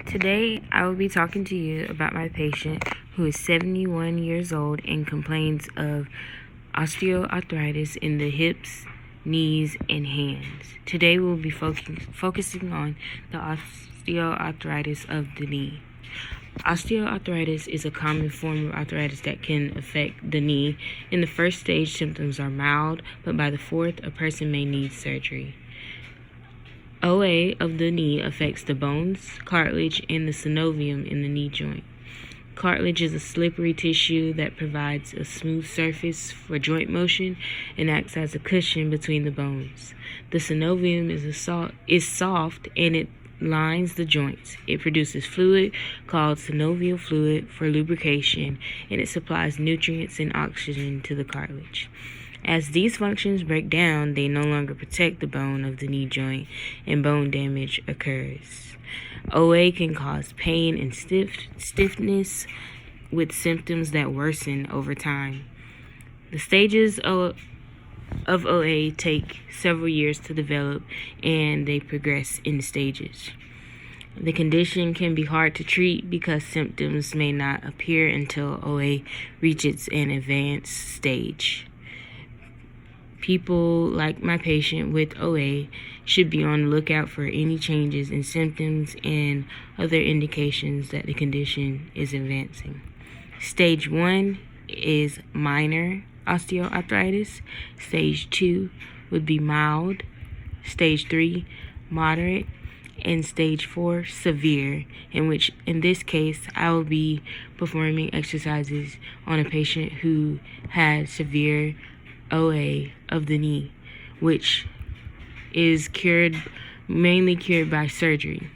Today, I will be talking to you about my patient who is 71 years old and complains of osteoarthritis in the hips, knees, and hands. Today, we'll be focusing on the osteoarthritis of the knee. Osteoarthritis is a common form of arthritis that can affect the knee. In the first stage, symptoms are mild, but by the fourth, a person may need surgery. OA of the knee affects the bones, cartilage, and the synovium in the knee joint. Cartilage is a slippery tissue that provides a smooth surface for joint motion and acts as a cushion between the bones. The synovium is soft and it lines the joints. It produces fluid called synovial fluid for lubrication, and it supplies nutrients and oxygen to the cartilage. As these functions break down, they no longer protect the bone of the knee joint, and bone damage occurs. OA can cause pain and stiffness with symptoms that worsen over time. The stages of OA take several years to develop, and they progress in stages. The condition can be hard to treat because symptoms may not appear until OA reaches an advanced stage. People like my patient with OA should be on the lookout for any changes in symptoms and other indications that the condition is advancing. Stage 1 is minor osteoarthritis. Stage 2 would be mild. Stage 3, moderate. And stage 4, severe, in this case, I will be performing exercises on a patient who had severe OA of the knee, which is mainly cured by surgery.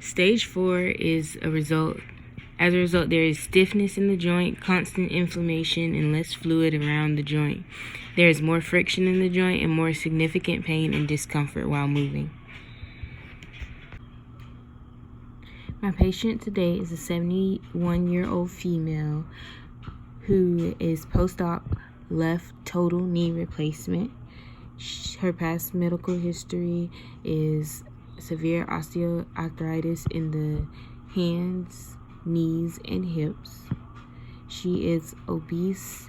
Stage 4 is as a result, there is stiffness in the joint, constant inflammation, and less fluid around the joint. There is more friction in the joint and more significant pain and discomfort while moving. My patient today is a 71-year-old female who is post-op left total knee replacement. Her past medical history is severe osteoarthritis in the hands, knees, and hips. She is obese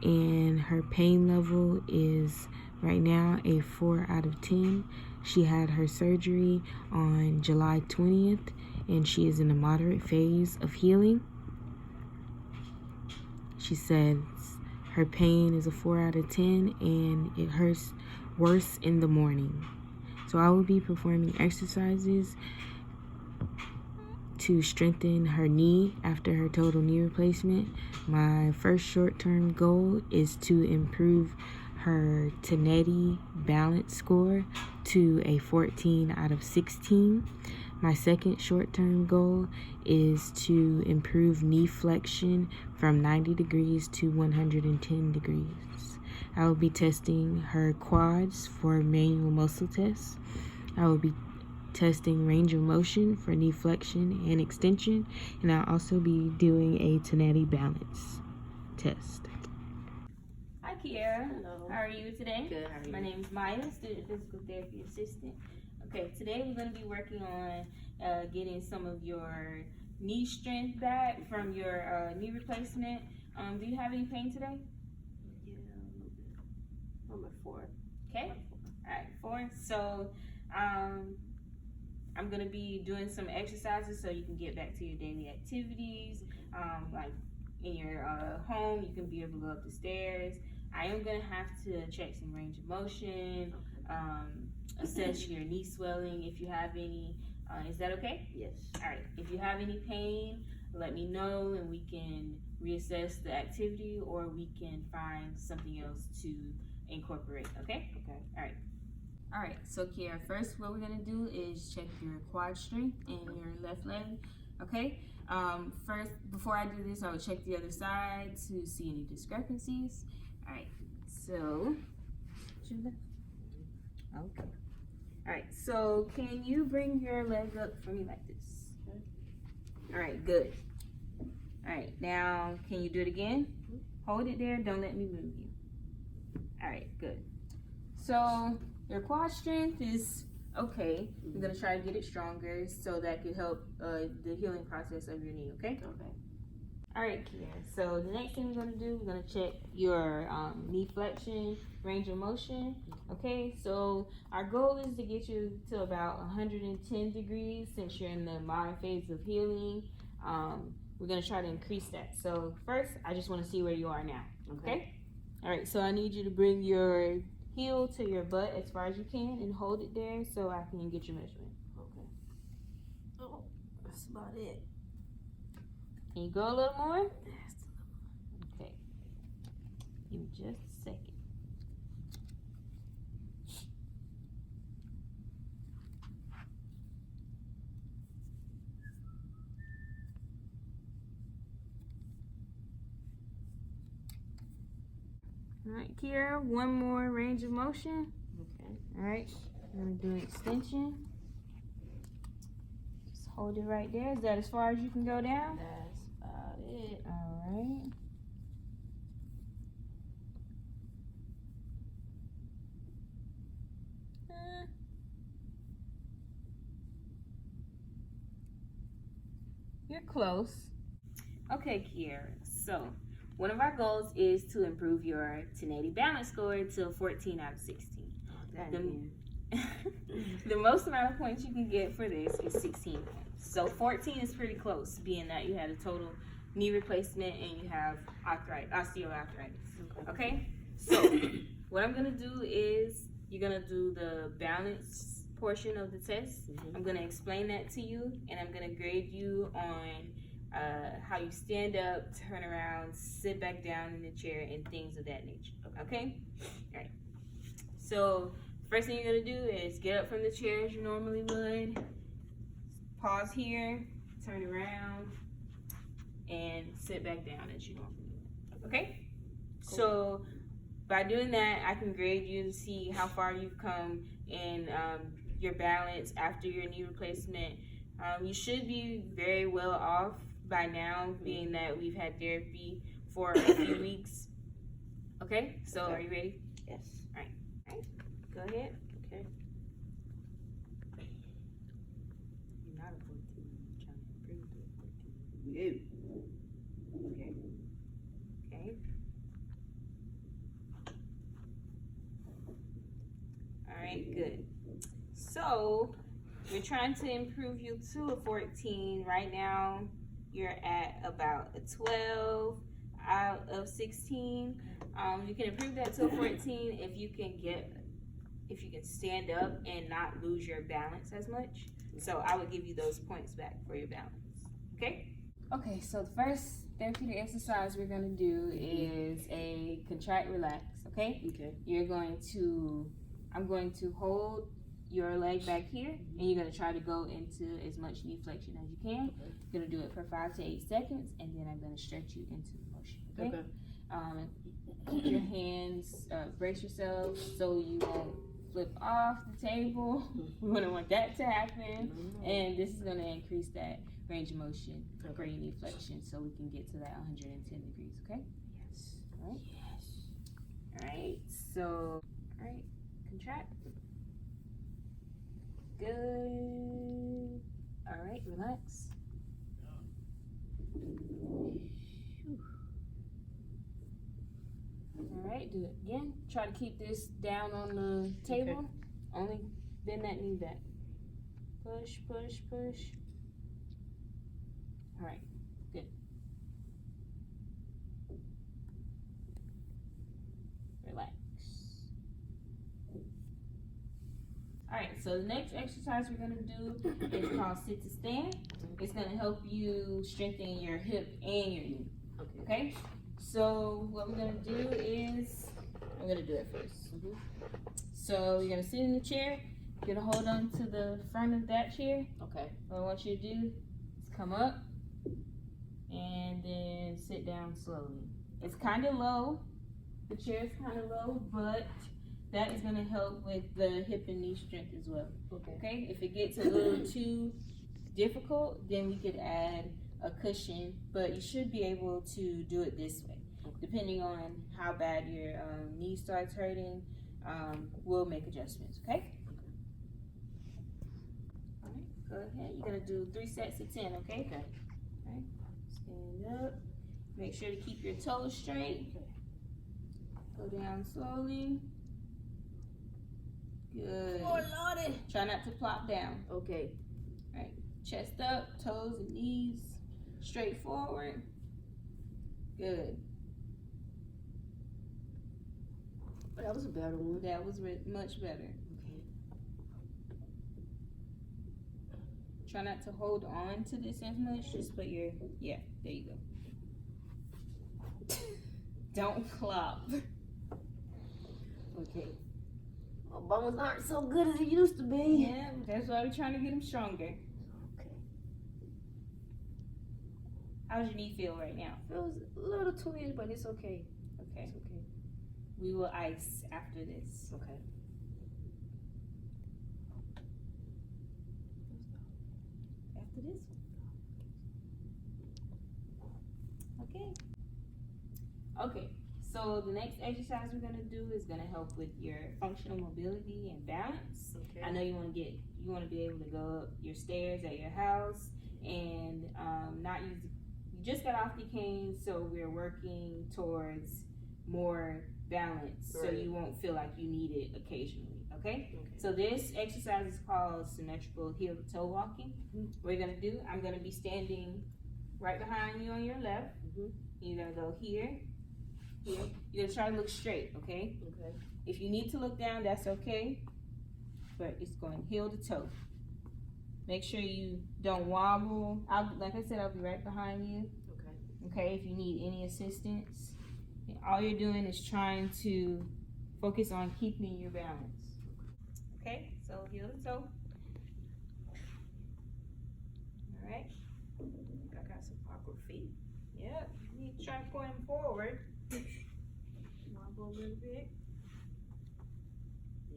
and her pain level is right now a 4 out of 10. She had her surgery on July 20th and she is in a moderate phase of healing. She says her pain is a 4 out of 10 and it hurts worse in the morning. So I will be performing exercises to strengthen her knee after her total knee replacement. My first short-term goal is to improve her Tenetti balance score to a 14 out of 16. My second short-term goal is to improve knee flexion from 90 degrees to 110 degrees. I will be testing her quads for manual muscle tests. I will be testing range of motion for knee flexion and extension, and I'll also be doing a Tenetti balance test. Hi, Kiera. Hello. How are you today? Good. How are you? My name is Maya, student physical therapy assistant. Okay, today we're going to be working on getting some of your knee strength back from your knee replacement. Do you have any pain today? Yeah, a little bit. I'm at 4. Okay. All right, 4. So I'm going to be doing some exercises so you can get back to your daily activities. Like in your home, you can be able to go up the stairs. I am going to have to check some range of motion, assess your knee swelling if you have any. Is that okay? Yes. All right. If you have any pain, let me know and we can reassess the activity or we can find something else to incorporate. Okay? Okay. All right. All right. So, Kiara, first what we're going to do is check your quad strength and your left leg. Okay? First, before I do this, I will check the other side to see any discrepancies. All right. So, okay. All right, so can you bring your leg up for me like this? All right, good. All right, now can you do it again? Hold it there, don't let me move you. All right, good. So your quad strength is Okay, we're gonna try to get it stronger so that could help the healing process of your knee. Okay. Okay. All right, Kia. So the next thing we're gonna do, we're gonna check your knee flexion, range of motion. Okay. So our goal is to get you to about 110 degrees since you're in the mild phase of healing. We're gonna try to increase that. So first, I just want to see where you are now. Okay. All right. So I need you to bring your heel to your butt as far as you can and hold it there so I can get your measurement. Okay. Oh, that's about it. Can you go a little more? Okay. Give me just a second. All right, Kiera, one more range of motion. Okay. All right, I'm gonna do an extension. Just hold it right there. Is that as far as you can go down? That's about it. All right. You're close. Okay, Kiera. So, one of our goals is to improve your 1080 balance score to 14 out of 16. The most amount of points you can get for this is 16 points. So 14 is pretty close, being that you had a total knee replacement and you have osteoarthritis. Okay? So what I'm gonna do is you're gonna do the balance portion of the test. I'm gonna explain that to you, and I'm gonna grade you on how you stand up, turn around, sit back down in the chair, and things of that nature. Okay? All right. So first thing you're gonna do is get up from the chair as you normally would. Pause here, turn around, and sit back down as you normally would. Okay? Cool. So by doing that, I can grade you to see how far you've come in your balance after your knee replacement. You should be very well off by now, being that we've had therapy for a few weeks. Okay? So are you ready? Yes. All right. Go ahead. Okay. You're not a 14. I'm trying to improve to a 14. You. Okay. Okay. All right, good. So we're trying to improve you to a 14. Right now, you're at about a 12 out of 16. You can improve that to a 14 if you can stand up and not lose your balance as much. So I would give you those points back for your balance. Okay? Okay, so the first therapeutic exercise we're gonna do is a contract relax, okay? Okay. I'm going to hold your leg back here, and you're gonna try to go into as much knee flexion as you can. You're gonna do it for 5 to 8 seconds, and then I'm gonna stretch you into the motion, okay? Keep your hands, brace yourself so you won't flip off the table. We wouldn't want that to happen. And this is going to increase that range of motion for your knee flexion so we can get to that 110 degrees, okay? Yes. All right. Yes. All right. So, all right. Contract. Good. All right. Relax. All right, do it again. Try to keep this down on the table. Okay. Only bend that knee back. Push, push, push. All right, good. Relax. All right, so the next exercise we're gonna do is called sit to stand. It's gonna help you strengthen your hip and your knee. Okay? So what we're gonna do is, I'm gonna do it first. So you're gonna sit in the chair. You're gonna hold on to the front of that chair. Okay. What I want you to do is come up and then sit down slowly. It's kind of low. The chair is kind of low, but that is gonna help with the hip and knee strength as well. Okay. If it gets a little too difficult, then we could add a cushion, but you should be able to do it this way. Depending on how bad your knee starts hurting, we'll make adjustments, okay? Go ahead. You're gonna do 3 sets of 10, okay? Okay. All right. Stand up. Make sure to keep your toes straight. Okay. Go down slowly. Good. Oh, Lordy. Try not to plop down. Okay. All right. Chest up, toes and knees straight forward. Good. That was a better one. That was much better. Okay. Try not to hold on to this as much. Just put your, yeah, there you go. Don't clop. Okay. My bones aren't so good as it used to be. Yeah, that's why we're trying to get them stronger. Okay. How's your knee feel right now? Feels a little twinge, but it's okay. Okay. It's okay. We will ice after this. Okay. After this one. Okay. Okay. So the next exercise we're gonna do is gonna help with your functional mobility and balance. Okay. I know you want to be able to go up your stairs at your house and not use. You just got off the cane, so we're working towards more balance, so Right. you won't feel like you need it occasionally. Okay. Okay. So this exercise is called symmetrical heel to toe walking. What you're gonna do? I'm gonna be standing right behind you on your left. You're gonna go here. Here. You're gonna try to look straight, okay? Okay. If you need to look down, that's okay. But it's going heel to toe. Make sure you don't wobble. Like I said, I'll be right behind you. Okay. Okay, if you need any assistance. And all you're doing is trying to focus on keeping your balance. Okay, so heel to toe. All right. I got some awkward feet. Yep, you need to try to point them forward. Wobble a little bit.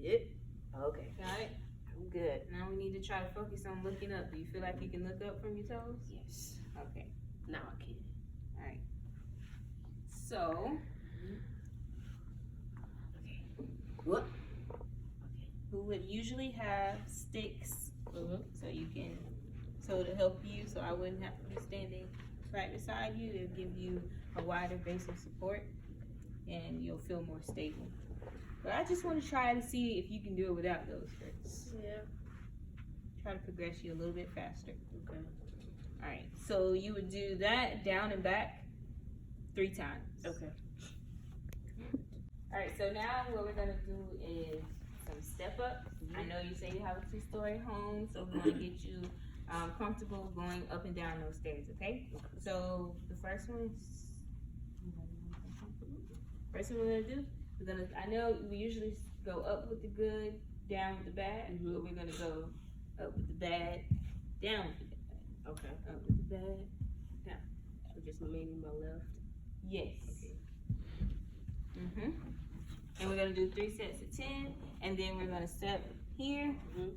Yep. Okay. Got it? I'm good. Now we need to try to focus on looking up. Do you feel like you can look up from your toes? Yes. Okay. Now I can. All right. So, Okay. What? we would usually have sticks, Mm-hmm. so to help you, so I wouldn't have to be standing right beside you. It'll give you a wider base of support, and you'll feel more stable. But I just want to try to see if you can do it without those first. Yeah. Try to progress you a little bit faster. Okay. All right. So you would do that down and back 3 times. Okay. All right. So now what we're gonna do is some step ups. I know you say you have a 2-story home, so we want to get you comfortable going up and down those stairs. Okay. So the first one is. First one we're gonna do. I know we usually go up with the good, down with the bad, but we're gonna go up with the bad, down with the bad. Okay. Up with the bad, down. So just mainly my left. Yes. Okay. And we're gonna do 3 sets of 10, and then we're gonna step here. We're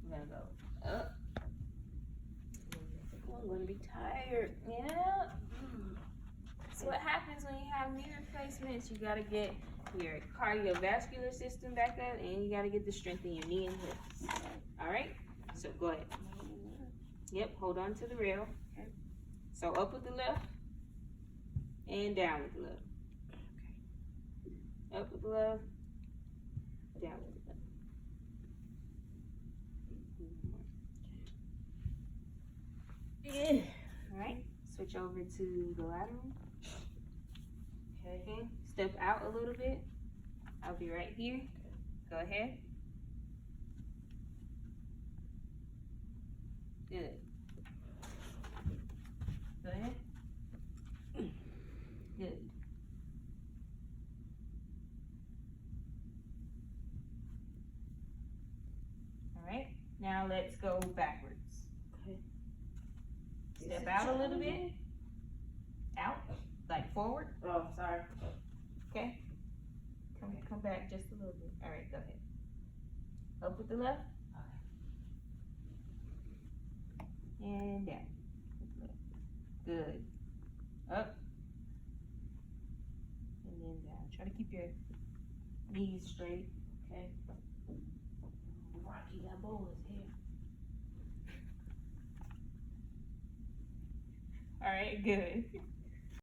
gonna go up. I'm gonna be tired. Yeah. So what happens when you have knee replacements? You gotta get your cardiovascular system back up, and you gotta get the strength in your knee and hips. All right. So go ahead. Yep. Hold on to the rail. Okay. So up with the left, and down with the left. Okay. Up with the left, down with the left. Yeah. All right. Switch over to the lateral. Okay. Step out a little bit. I'll be right here. Go ahead. Good. Go ahead. Good. All right. Now let's go backwards. Okay. Step out a little bit. Out. Like forward. Oh, sorry. Okay. Come back just a little bit. All right, go ahead. Up with the left. And down. Good. Up. And then down. Try to keep your knees straight. Okay. Rocky got bowlers here. right, good.